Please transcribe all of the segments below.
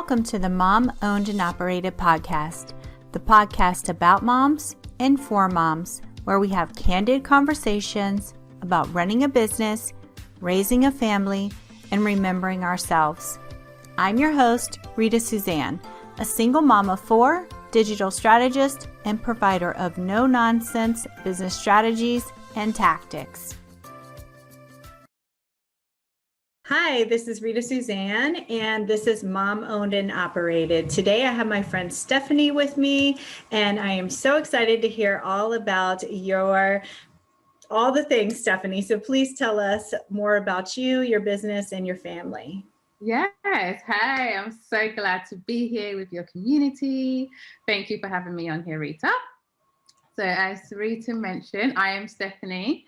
Welcome to the Mom Owned and Operated podcast, the podcast about moms and for moms, where we have candid conversations about running a business, raising a family, and remembering ourselves. I'm your host, Rita Suzanne, a single mom of four, digital strategist, and provider of no-nonsense business strategies and tactics. Hi, this is Rita Suzanne, and this is Mom Owned and Operated. Today I have my friend Stefanie with me, and I am so excited to hear all about all the things, Stefanie. So please tell us more about you, your business, and your family. Yes. Hi, I'm so glad to be here with your community. Thank you for having me on here, Rita. So as Rita mentioned, I am Stefanie.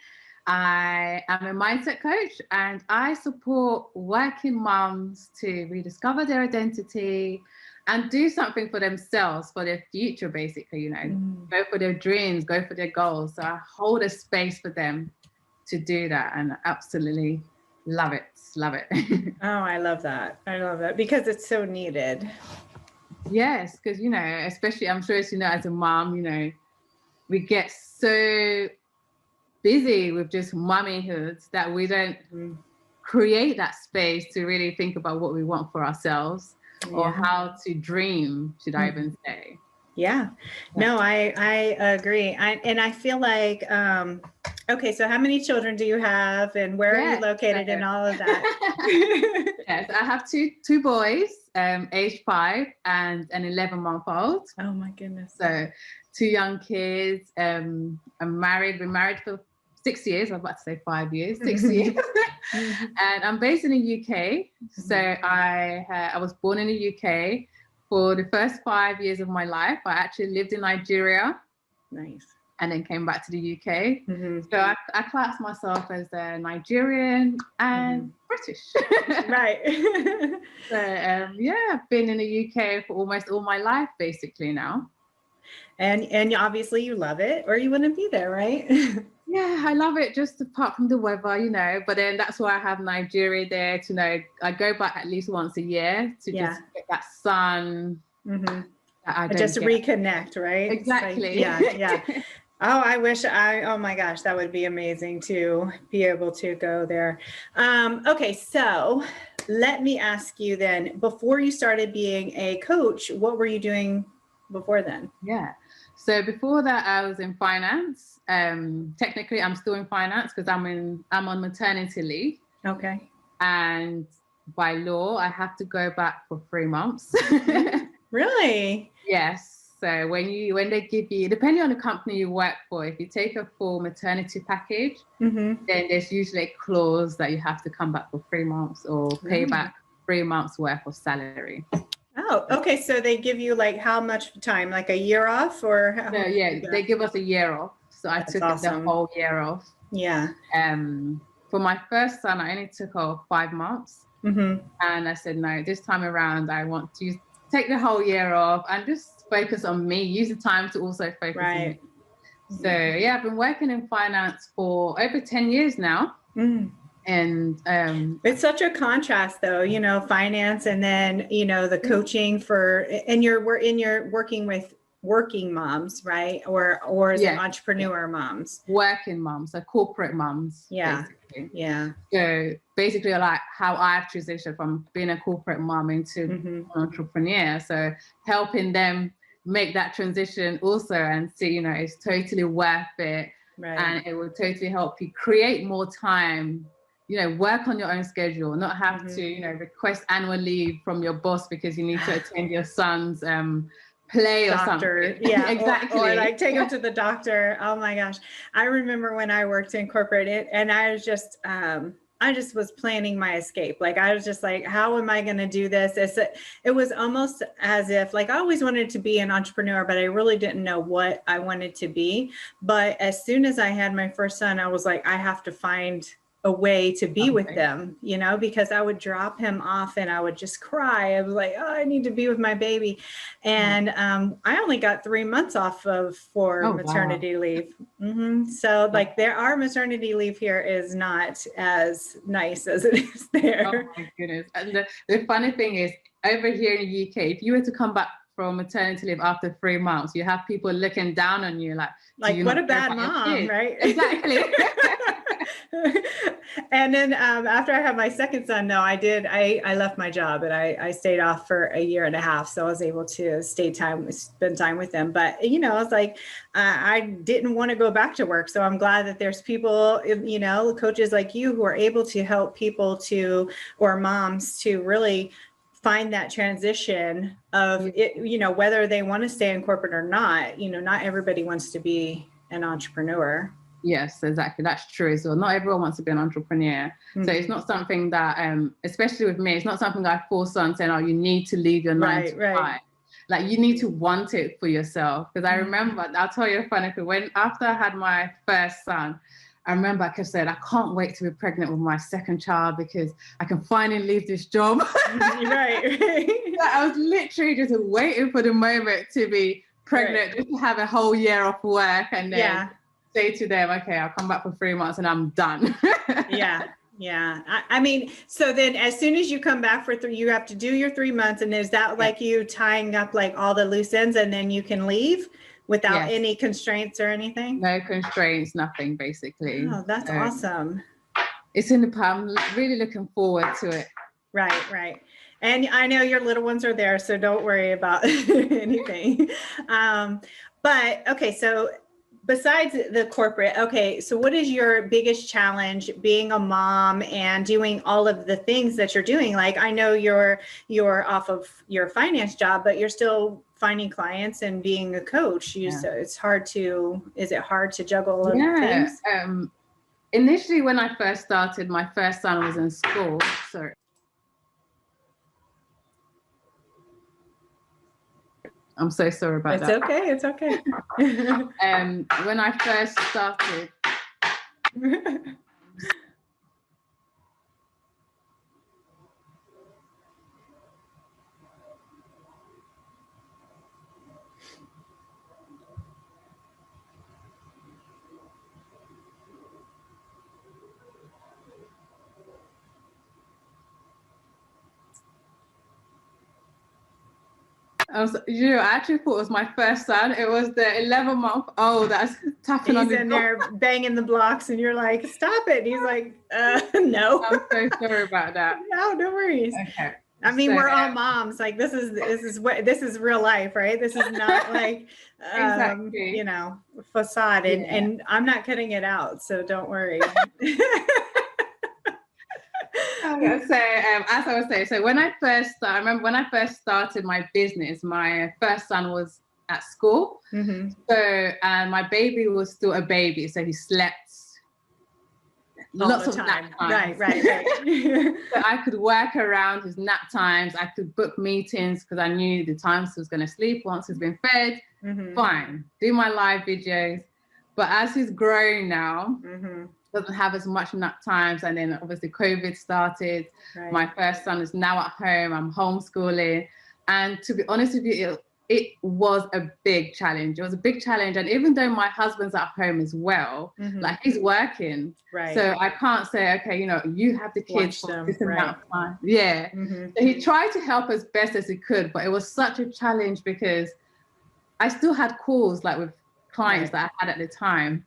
I am a mindset coach and I support working moms to rediscover their identity and do something for themselves, for their future, basically, go for their dreams, go for their goals. So I hold a space for them to do that and I absolutely love it. Love it. Oh, I love that. I love that because it's so needed. Yes, because, especially I'm sure as as a mom, we get so busy with just mommyhood that we don't create that space to really think about what we want for ourselves or how to dream, should I even say. Yeah. No, I agree. I feel like, okay, so how many children do you have and where are you located and all of that? Yes, I have two boys, age 5 and an 11-month-old. Oh my goodness. So 2 young kids. I'm married, been married for 6 years. I was about to say 5 years, 6 years. And I'm based in the UK. So I was born in the UK. For the first 5 years of my life, I actually lived in Nigeria. Nice. And then came back to the UK. So I class myself as a Nigerian and British. Right. So I've been in the UK for almost all my life, basically now. And obviously you love it or you wouldn't be there, right? Yeah, I love it, just apart from the weather, but then that's why I have Nigeria there to I go back at least once a year to just get that sun. That I don't just reconnect, right? Exactly. Like, yeah. Oh, oh my gosh, that would be amazing to be able to go there. Okay, so let me ask you then, before you started being a coach, what were you doing before then? Yeah. So before that, I was in finance. Technically, I'm still in finance because I'm on maternity leave. Okay. And by law, I have to go back for 3 months. Really? Yes. So when they give you, depending on the company you work for, if you take a full maternity package, then there's usually a clause that you have to come back for 3 months or pay back 3 months worth of salary. Oh, okay. So they give you like how much time, like a year off or? No, they give us a year off. So I took the whole year off. Yeah. For my first son, I only took off 5 months. And I said, no, this time around, I want to take the whole year off and just focus on me, use the time to also focus on me. So I've been working in finance for over 10 years now. And it's such a contrast though, finance and then, the coaching and you're working with working moms, right? Or is it entrepreneur moms? Working moms, so corporate moms. Yeah. Basically. Yeah. So basically like how I've transitioned from being a corporate mom into an entrepreneur. So helping them make that transition also and see, it's totally worth it. Right. And it will totally help you create more time, work on your own schedule, not have to, request annual leave from your boss because you need to attend your son's play or doctor. Something. Yeah, exactly. Or like take them to the doctor. Oh my gosh. I remember when I worked in corporate and I was just, I just was planning my escape. Like, I was just like, how am I going to do this? It was almost as if like, I always wanted to be an entrepreneur, but I really didn't know what I wanted to be. But as soon as I had my first son, I was like, I have to find a way to be with Okay. them, because I would drop him off and I would just cry. I was like, oh, I need to be with my baby. And I only got 3 months off for maternity leave. So like our maternity leave here is not as nice as it is there. Oh my goodness. And the funny thing is, over here in the UK, if you were to come back from maternity leave after 3 months, you have people looking down on you like what a bad mom, right? Exactly. And then after I had my second son, no, I left my job and I stayed off for a year and a half. So I was able to spend time with them. But, I was like, I didn't want to go back to work. So I'm glad that there's people, coaches like you who are able to help people or moms to really find that transition of it, whether they want to stay in corporate or not. Not everybody wants to be an entrepreneur. Yes, exactly. That's true as well. Not everyone wants to be an entrepreneur. So it's not something that, especially with me, it's not something that I force on saying, oh, you need to leave your 9 to 5. Like you need to want it for yourself. Because I remember, I'll tell you a funny thing. After I had my first son, I remember I kept saying, I can't wait to be pregnant with my second child because I can finally leave this job. Right. I was literally just waiting for the moment to be pregnant, just to have a whole year off work and then say to them, okay, I'll come back for 3 months and I'm done. Yeah. I mean, so then as soon as you come back you have to do your 3 months. And is that like you tying up like all the loose ends and then you can leave without any constraints or anything? No constraints, nothing basically. Oh, that's awesome. It's in the plan. I'm really looking forward to it. Right. And I know your little ones are there, so don't worry about anything. But okay, so besides the corporate, so what is your biggest challenge being a mom and doing all of the things that you're doing? Like, I know you're off of your finance job, but you're still finding clients and being a coach. So is it hard to juggle all of the things? Initially, when I first started, my first son was in school. Sorry. I'm so sorry about that. It's okay. When I first started, I actually thought it was my first son. It was the 11-month-old that's tapping on the door. He's in there banging the blocks and you're like, stop it. And he's like, no. I'm so sorry about that. No worries. Okay. I mean, we're all moms. Like this is real life, right? This is not like, exactly. facade and I'm not cutting it out. So don't worry. So as I was saying, so I remember when I first started my business, my first son was at school. So my baby was still a baby, so he slept lots of nap times. Right. So I could work around his nap times. I could book meetings because I knew the times he was going to sleep once he's been fed. Fine, do my live videos. But as he's growing now, doesn't have as much nap times, and then obviously COVID started. My first son is now at home. I'm homeschooling, and to be honest with you, it was a big challenge. It was a big challenge, and even though my husband's at home as well, like he's working, so I can't say, okay, you have the kids for this amount of time. So he tried to help as best as he could, but it was such a challenge because I still had calls like with clients that I had at the time.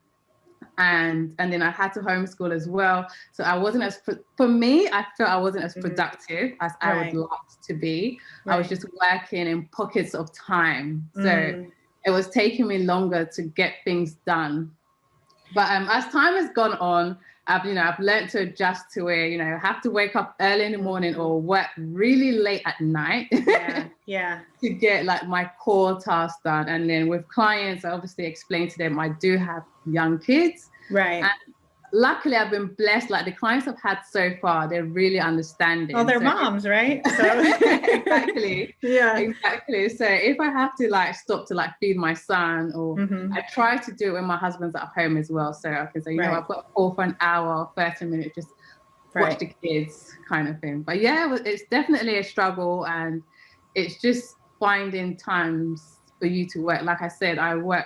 And then I had to homeschool as well. So I wasn't for me, I felt I wasn't as productive as I would like to be. I was just working in pockets of time. So it was taking me longer to get things done. But as time has gone on, I've learned to adjust to it. I have to wake up early in the morning or work really late at night to get like my core tasks done. And then with clients, I obviously explain to them I do have young kids. And luckily I've been blessed. Like the clients I've had so far, they're really understanding. Well, they're moms, right? So exactly. Yeah. Exactly. So if I have to like stop to like feed my son, or I try to do it when my husband's at home as well. So I can say, you know, I've got a call for an hour, 30 minutes, just watch the kids kind of thing. But yeah, it's definitely a struggle, and it's just finding times for you to work. Like I said, I work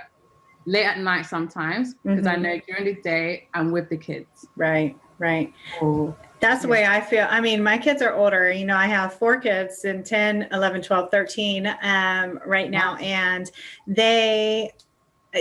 late at night sometimes because I know during the day I'm with the kids. Right. Oh, That's the way I feel. I mean, my kids are older. You know, I have 4 kids, and 10, 11, 12, 13 right now. And they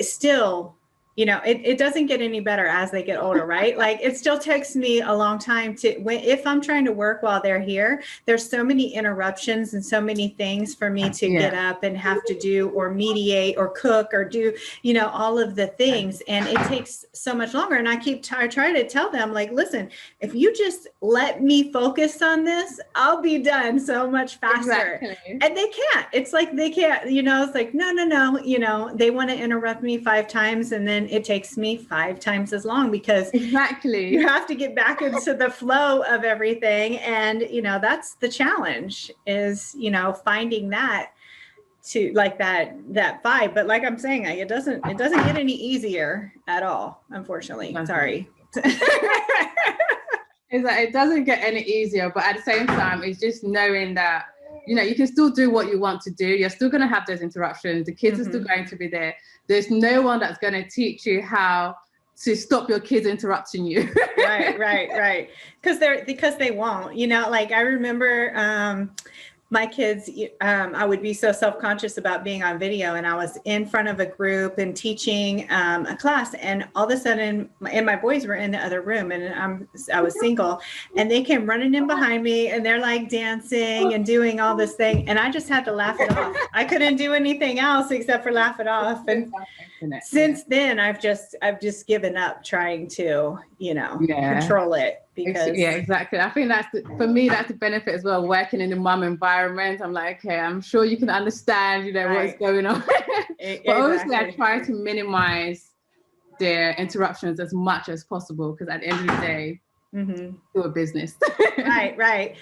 still, you know, it doesn't get any better as they get older, right? Like it still takes me a long time if I'm trying to work while they're here, there's so many interruptions and so many things for me to get up and have to do, or mediate or cook or do, you know, all of the things. And it takes so much longer. And I try to tell them, like, listen, if you just let me focus on this, I'll be done so much faster. Exactly. And they can't. It's like they can't, you know, it's like, no, you know, they want to interrupt me 5 times, and then it takes me 5 times as long, because you have to get back into the flow of everything. And, you know, that's the challenge, is, you know, finding that to like that vibe. But like I'm saying, it doesn't get any easier at all, unfortunately. Sorry. It's like, it doesn't get any easier, but at the same time, it's just knowing that, you know, you can still do what you want to do. You're still going to have those interruptions. The kids are still going to be there. There's no one that's going to teach you how to stop your kids interrupting you. Right. Because they won't, you know, like I remember my kids, I would be so self-conscious about being on video, and I was in front of a group and teaching a class, and all of a sudden, and my boys were in the other room, and I was single, and they came running in behind me, and they're like dancing and doing all this thing, and I just had to laugh it off. I couldn't do anything else except for laugh it off. And since then, I've just given up trying to, you know, control it. Because exactly. I think for me, that's the benefit as well, working in the mum environment. I'm like, okay, I'm sure you can understand, you know, what's going on. But obviously I try to minimize their interruptions as much as possible, because at the end of the day, do a business. right.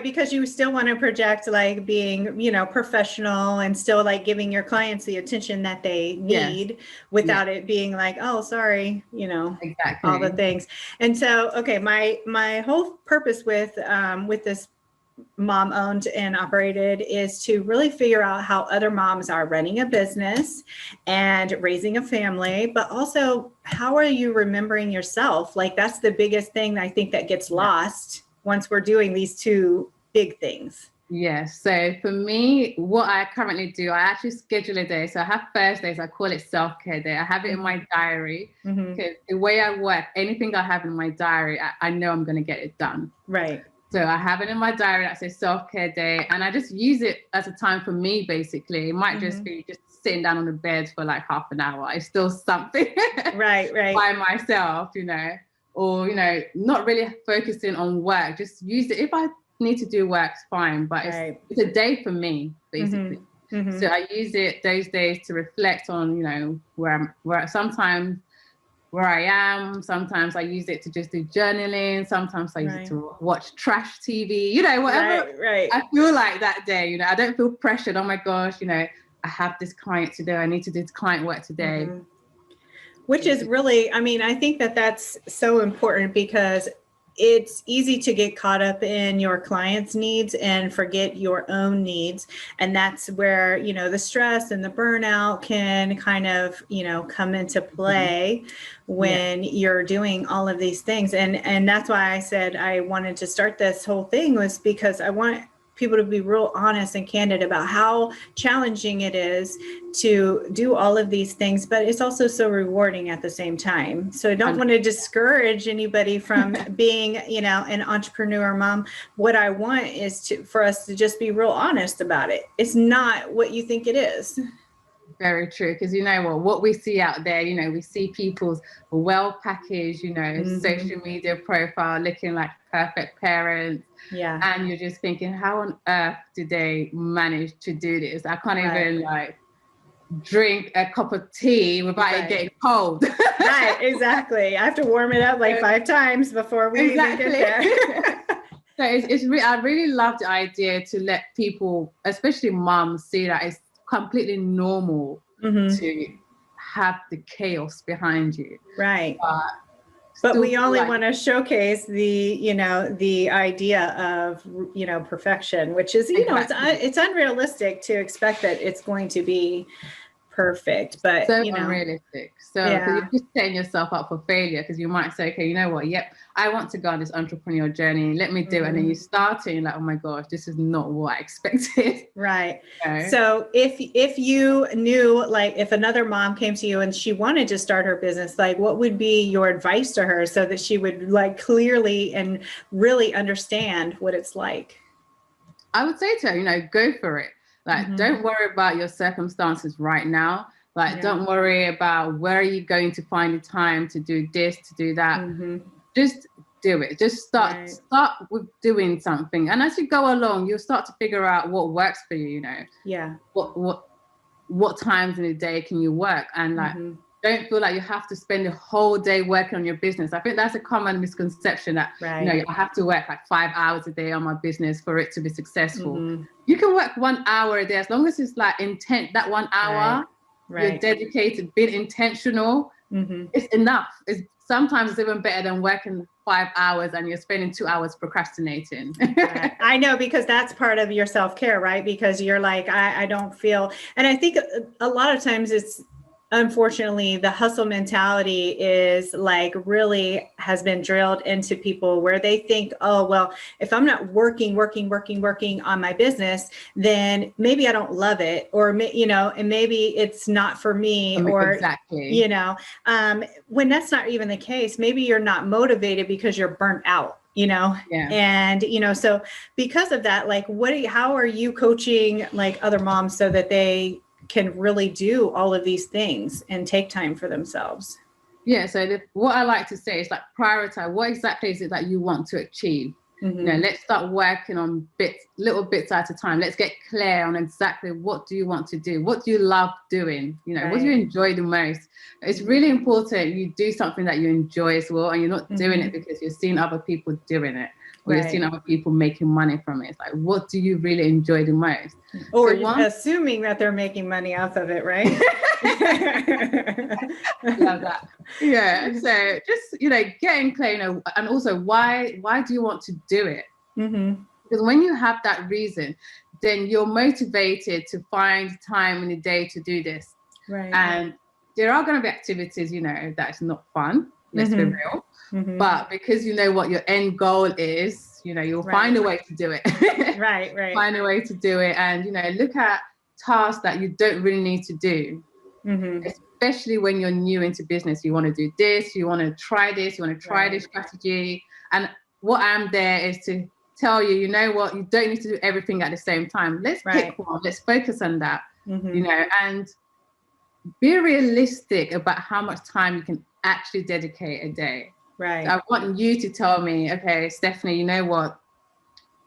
Because you still want to project like being, you know, professional, and still like giving your clients the attention that they need without it being like, oh, sorry, you know, all the things. And so, okay, my whole purpose with this Mom Owned and Operated is to really figure out how other moms are running a business and raising a family, but also how are you remembering yourself? Like that's the biggest thing I think that gets lost once we're doing these 2 big things. Yes. So for me, what I currently do, I actually schedule a day. So I have Thursdays, I call it self-care day. I have it in my diary, because the way I work, anything I have in my diary, I know I'm going to get it done. Right. So I have it in my diary that says self-care day, and I just use it as a time for me, basically. It might just be just sitting down on the bed for like half an hour. It's still something right by myself, you know, or, you know, not really focusing on work. Just use it. If I need to do work, fine, but it's a day for me, basically. So I use it those days to reflect on, you know, where sometimes where I am. Sometimes I use it to just do journaling. Sometimes I use it to watch trash TV, you know, whatever I feel like that day. You know, I don't feel pressured. Oh my gosh, you know, I have this client today. I need to do client work today. Which is really, I mean, I think that's so important, because it's easy to get caught up in your client's needs and forget your own needs. And that's where, you know, the stress and the burnout can kind of, you know, come into play when you're doing all of these things. And that's why I said I wanted to start this whole thing, was because I want people to be real honest and candid about how challenging it is to do all of these things, but it's also so rewarding at the same time. So I don't want to discourage anybody from being, you know, an entrepreneur mom. What I want is for us to just be real honest about it. It's not what you think it is. Very true. Because you know what we see out there, you know, we see people's well-packaged, you know, social media profile looking like perfect parents. Yeah. And you're just thinking, how on earth did they manage to do this? I can't even like drink a cup of tea without it getting cold. Right, exactly. I have to warm it up like 5 times before we even get there. So I really love the idea to let people, especially moms, see that it's completely normal to have the chaos behind you. Right. But we only want to showcase the idea of, perfection, which is, it's unrealistic to expect that it's going to be perfect, but so unrealistic. So you're just setting yourself up for failure, because you might say, okay, you know what? Yep, I want to go on this entrepreneurial journey. Let me do it. And then you start it and you're like, oh my gosh, this is not what I expected. Right. So if you knew, like, if another mom came to you and she wanted to start her business, like, what would be your advice to her so that she would, like, clearly and really understand what it's like? I would say to her, go for it. Like, don't worry about your circumstances right now. Like, don't worry about where are you going to find the time to do this, to do that. Just do it. Just start with doing something. And as you go along, you'll start to figure out what works for you, Yeah. What times in the day can you work? And like, don't feel like you have to spend the whole day working on your business. I think that's a common misconception that, I have to work like 5 hours a day on my business for it to be successful. You can work 1 hour a day, as long as it's like intent, that 1 hour, you're dedicated, being intentional, it's enough. Sometimes it's even better than working 5 hours and you're spending 2 hours procrastinating. I know, because that's part of your self-care, right? Because you're like, I don't feel, and I think a lot of times it's, unfortunately, the hustle mentality is like really has been drilled into people, where they think, oh, well, if I'm not working on my business, then maybe I don't love it, or, and maybe it's not for me, or, when that's not even the case. Maybe you're not motivated because you're burnt out. And, so because of that, like, how are you coaching like other moms so that they can really do all of these things and take time for themselves? Yeah. So what I like to say is, like, prioritize. What exactly is it that you want to achieve? Let's start working on little bits at a time. Let's get clear on exactly what do you want to do? What do you love doing? What do you enjoy the most? It's really important you do something that you enjoy as well, and you're not doing it because you're seeing other people doing it, or you're seeing other people making money from it. It's like, what do you really enjoy the most? Or assuming that they're making money off of it, right? Love that. Yeah. So just, getting clear, and also why do you want to do it? Because when you have that reason, then you're motivated to find time in the day to do this. Right. And there are going to be activities, that's not fun. Let's be real. But because you know what your end goal is, you'll find a way to do it. Right. Find a way to do it. And, look at tasks that you don't really need to do. Especially when you're new into business. You want to do this, you want to try this, you want to try this strategy. And what I'm there is to tell you, what, you don't need to do everything at the same time. Let's pick one. Let's focus on that, and be realistic about how much time you can actually dedicate a day. Right. So I want you to tell me, okay, Stefanie, you know what?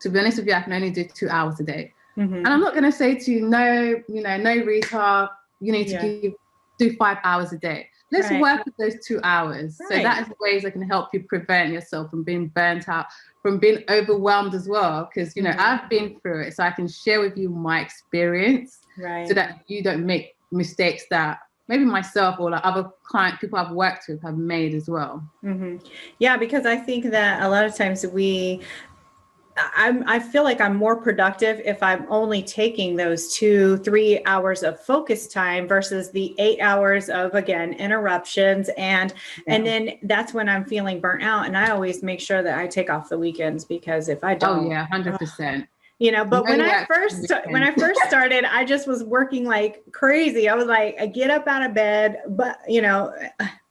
To be honest with you, I can only do 2 hours a day. And I'm not going to say to you, no, Rita, you need to do 5 hours a day. Let's work with those 2 hours. So that is ways that can help you prevent yourself from being burnt out, from being overwhelmed as well. Because, I've been through it, so I can share with you my experience, so that you don't make mistakes that maybe myself or like other people I've worked with have made as well. Yeah, because I think that a lot of times I feel like I'm more productive if I'm only taking those 2-3 hours of focus time versus the 8 hours of, again, interruptions. And then that's when I'm feeling burnt out. And I always make sure that I take off the weekends, because if I don't, 100%. But when I first started, I just was working like crazy. I was like, I get up out of bed, but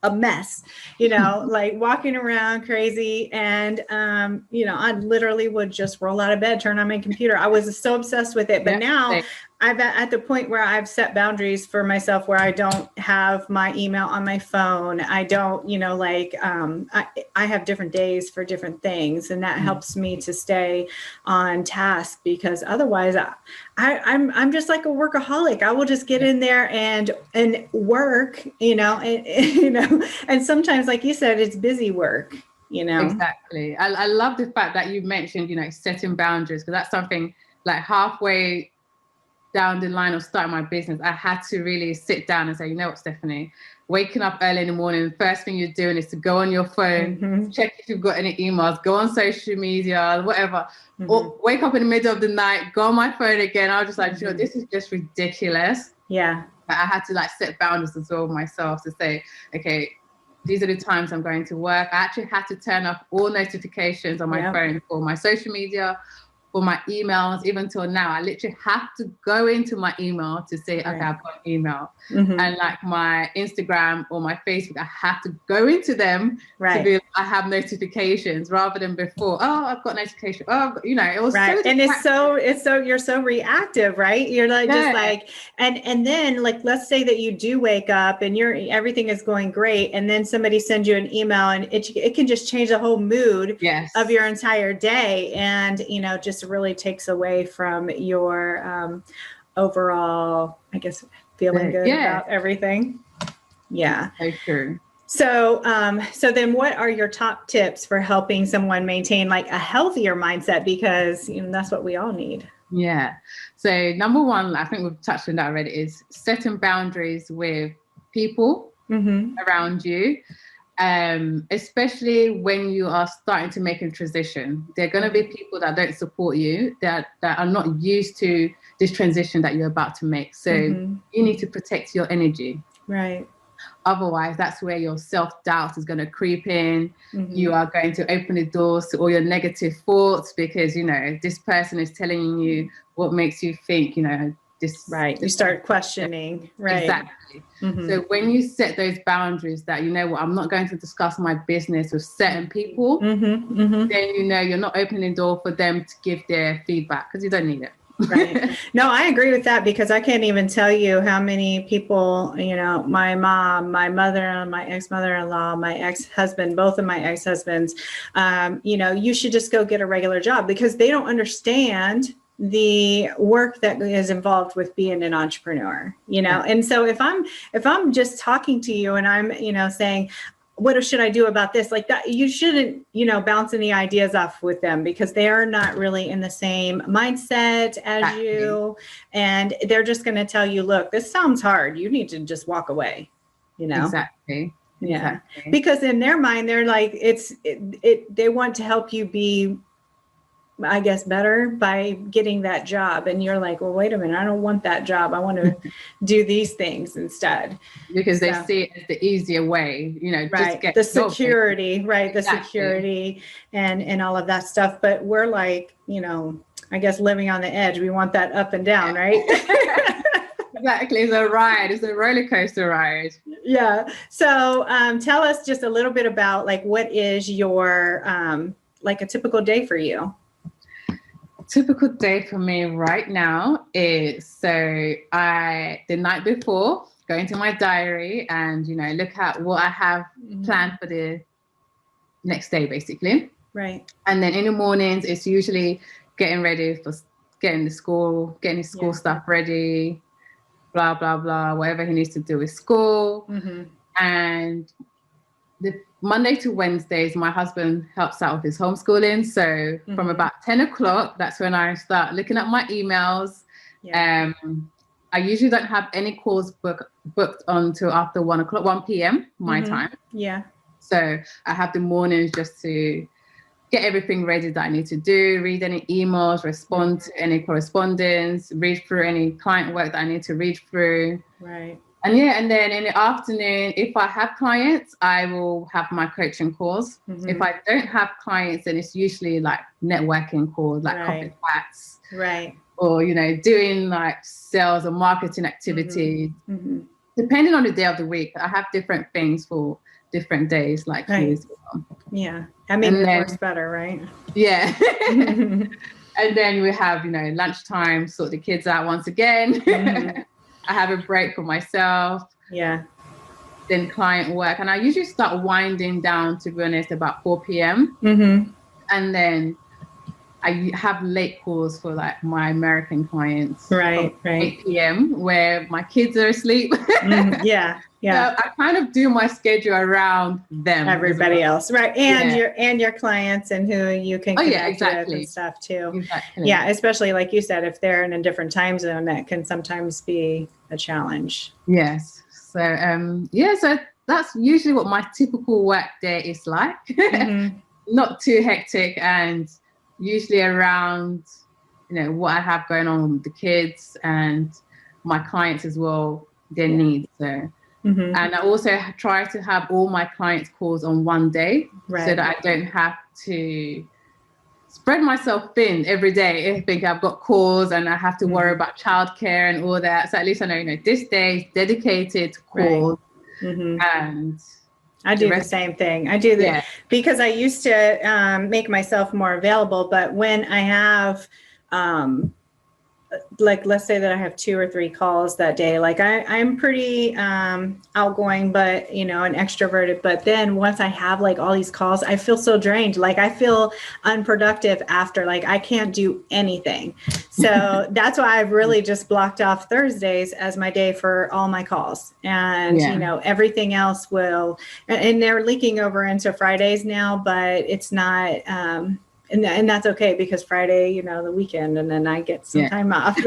a mess, like walking around crazy. And, I literally would just roll out of bed, turn on my computer. I was so obsessed with it. But now I'm at the point where I've set boundaries for myself, where I don't have my email on my phone. I don't, I have different days for different things, and that helps me to stay on task, because otherwise I'm just like a workaholic. I will just get in there and work, And sometimes, like you said, it's busy work, you know? Exactly. I love the fact that you mentioned, setting boundaries, because that's something like halfway down the line of starting my business, I had to really sit down and say, you know what, Stefanie, waking up early in the morning, first thing you're doing is to go on your phone, check if you've got any emails, go on social media, whatever, or wake up in the middle of the night, go on my phone again. I was just like, this is just ridiculous. Yeah. But I had to like set boundaries as well myself to say, okay, these are the times I'm going to work. I actually had to turn off all notifications on my phone for my social media, for my emails. Even till now, I literally have to go into my email to say, okay, I've got an email. And like my Instagram or my Facebook, I have to go into them to be, I have notifications, rather than before, oh, I've got notification. Oh, it was so and you're so reactive, right? You're like, just like, and then like, let's say that you do wake up and everything is going great, and then somebody sends you an email, and it can just change the whole mood of your entire day, and just really takes away from your overall, I guess, feeling good about everything. Yeah. So true. So then what are your top tips for helping someone maintain like a healthier mindset? Because that's what we all need. Yeah. So number one, I think we've touched on that already, is setting boundaries with people around you. Especially when you are starting to make a transition, there are going to be people that don't support you, that are not used to this transition that you're about to make. So you need to protect your energy. Right. Otherwise, that's where your self-doubt is going to creep in. You are going to open the doors to all your negative thoughts, because, this person is telling you what makes you think, this. Right. You start questioning. Right. Exactly. So when you set those boundaries that, I'm not going to discuss my business with certain people, then, you're not opening the door for them to give their feedback, because you don't need it. Right. No, I agree with that, because I can't even tell you how many people, my mom, my mother, my ex-mother-in-law, my ex-husband, both of my ex-husbands, you should just go get a regular job, because they don't understand the work that is involved with being an entrepreneur, And so if I'm just talking to you and I'm, saying, what should I do about this? Like that, you shouldn't, bounce any ideas off with them, because they are not really in the same mindset as you. And they're just going to tell you, look, this sounds hard. You need to just walk away, Exactly. Yeah. Exactly. Because in their mind, they're like, they want to help you be, I guess, better by getting that job. And you're like, well, wait a minute, I don't want that job. I want to do these things instead. Because they see it as the easier way, right. Just get the security, right. Exactly. The security and all of that stuff. But we're like, I guess living on the edge. We want that up and down, right? Exactly. It's a ride. It's a roller coaster ride. Yeah. So tell us just a little bit about like, what is your, like a typical day for you? Typical day for me right now is, the night before, go into my diary and, look at what I have planned for the next day, basically. Right. And then in the mornings, it's usually getting ready for getting his school stuff ready, blah, blah, blah, whatever he needs to do with school. And the Monday to Wednesdays, my husband helps out with his homeschooling. So from about 10 o'clock, that's when I start looking at my emails. Yeah. I usually don't have any calls booked until after 1 p.m. my time. Yeah. So I have the mornings just to get everything ready that I need to do, read any emails, respond to any correspondence, read through any client work that I need to read through. Right. And then in the afternoon, if I have clients, I will have my coaching calls. If I don't have clients, then it's usually like networking calls, like coffee chats. Right. Or, doing like sales or marketing activities. Depending on the day of the week, I have different things for different days, like you as well. Yeah. I mean, it works better, right? Yeah. And then we have, lunchtime, sort the kids out once again. I have a break for myself. Yeah. Then client work. And I usually start winding down, to be honest, about 4 p.m. And then I have late calls for like my American clients, right, from 8 p.m. where my kids are asleep. Yeah. So I kind of do my schedule around them, everybody else, right? And your clients and who you can connect with and stuff too. Exactly. Yeah, especially like you said, if they're in a different time zone, that can sometimes be a challenge. Yes. So so that's usually what my typical work day is like. Not too hectic, and usually around what I have going on with the kids and my clients as well, their needs. So and I also try to have all my clients' calls on one day, so that I don't have to spread myself thin every day. I think I've got calls and I have to worry about childcare and all that. So at least I know, this day is dedicated to calls. And I do the same thing. I do that because I used to make myself more available. But when I have, like, let's say that I have 2 or 3 calls that day, like I'm pretty outgoing, but, and extroverted. But then once I have like all these calls, I feel so drained. Like I feel unproductive after, like I can't do anything. So that's why I've really just blocked off Thursdays as my day for all my calls. And, everything else will, and they're leaking over into Fridays now, but it's not, and that's okay, because Friday, the weekend, and then I get some time off.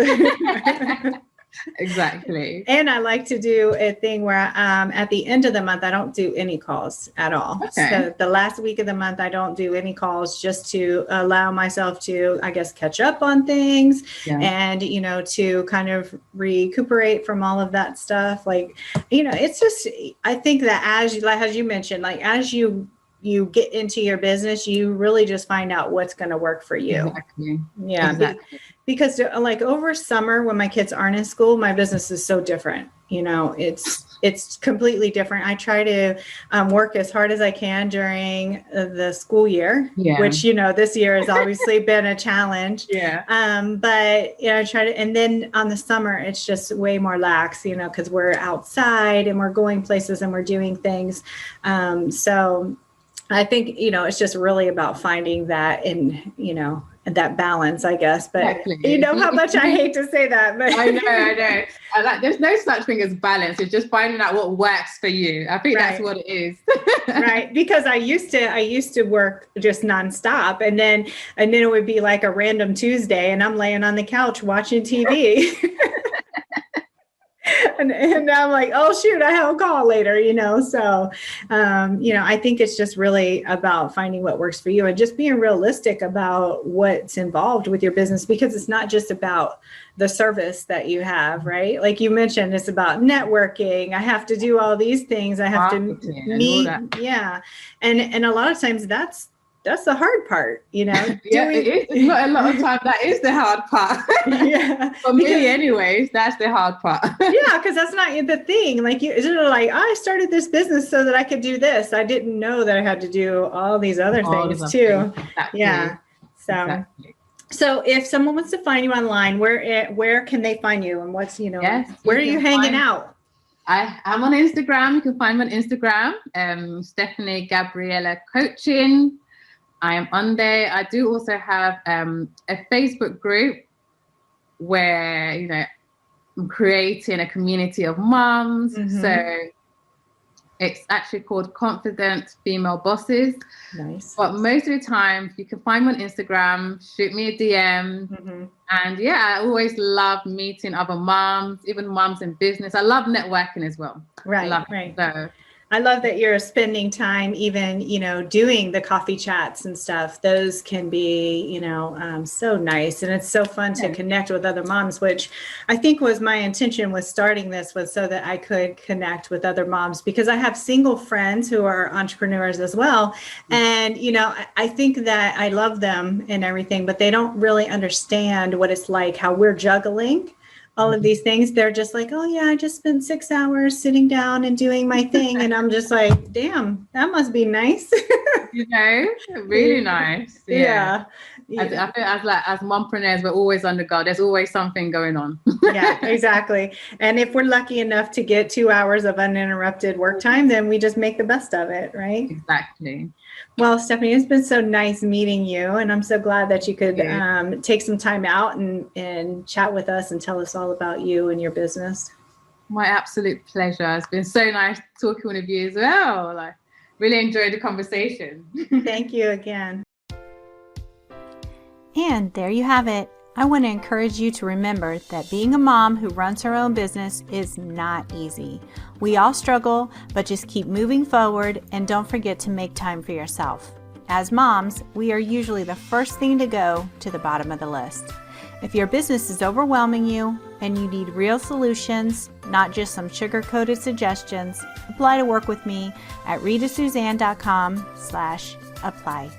Exactly. And I like to do a thing where at the end of the month, I don't do any calls at all. Okay. So the last week of the month, I don't do any calls, just to allow myself to, I guess, catch up on things and, to kind of recuperate from all of that stuff. Like, it's just, I think that as you mentioned, like, as you get into your business, you really just find out what's going to work for you. Exactly. Yeah. Exactly. Because like over summer, when my kids aren't in school, my business is so different. It's completely different. I try to work as hard as I can during the school year, which, this year has obviously been a challenge. But, I try to, and then on the summer, it's just way more lax, because we're outside and we're going places and we're doing things. So I think, it's just really about finding that that balance, I guess. But exactly. How much I hate to say that. But I know. There's no such thing as balance. It's just finding out what works for you. I think that's what it is. Right. Because I used to work just nonstop, and then it would be like a random Tuesday and I'm laying on the couch watching TV. And now I'm like, oh shoot, I have a call later, So, I think it's just really about finding what works for you and just being realistic about what's involved with your business, because it's not just about the service that you have, right? Like you mentioned, it's about networking. I have to do all these things. I have to meet. Yeah. And a lot of times that's the hard part, it is. Not a lot of time. That is the hard part. For me, anyways, that's the hard part. Because that's not the thing. Like I started this business so that I could do this. I didn't know that I had to do all these other things too. Exactly. Yeah. So. Exactly. So if someone wants to find you online, where can they find you, and what's where are you hanging out? I'm on Instagram. You can find me on Instagram. Stephanie Gabriella Coaching. I am on there. I do also have a Facebook group where, I'm creating a community of moms. So it's actually called Confident Female Bosses. Nice. But most of the time, you can find me on Instagram, shoot me a DM. And I always love meeting other moms, even moms in business. I love networking as well. Right. So I love that you're spending time even, doing the coffee chats and stuff. Those can be, so nice. And it's so fun to connect with other moms, which I think was my intention with starting this, was so that I could connect with other moms, because I have single friends who are entrepreneurs as well. And, I think that I love them and everything, but they don't really understand what it's like, how we're juggling all of these things. They're just like, oh yeah, I just spent 6 hours sitting down and doing my thing. And I'm just like, damn, that must be nice. Really nice. Yeah. I feel as mompreneurs, we're always on the go. There's always something going on. Yeah, exactly. And if we're lucky enough to get 2 hours of uninterrupted work time, then we just make the best of it, right? Exactly. Well, Stefanie, it's been so nice meeting you, and I'm so glad that you could take some time out and chat with us and tell us all about you and your business. My absolute pleasure. It's been so nice talking with you as well. Like, really enjoyed the conversation. Thank you again. And there you have it. I want to encourage you to remember that being a mom who runs her own business is not easy. We all struggle, but just keep moving forward and don't forget to make time for yourself. As moms, we are usually the first thing to go to the bottom of the list. If your business is overwhelming you and you need real solutions, not just some sugar-coated suggestions, apply to work with me at ritasuzanne.com/apply.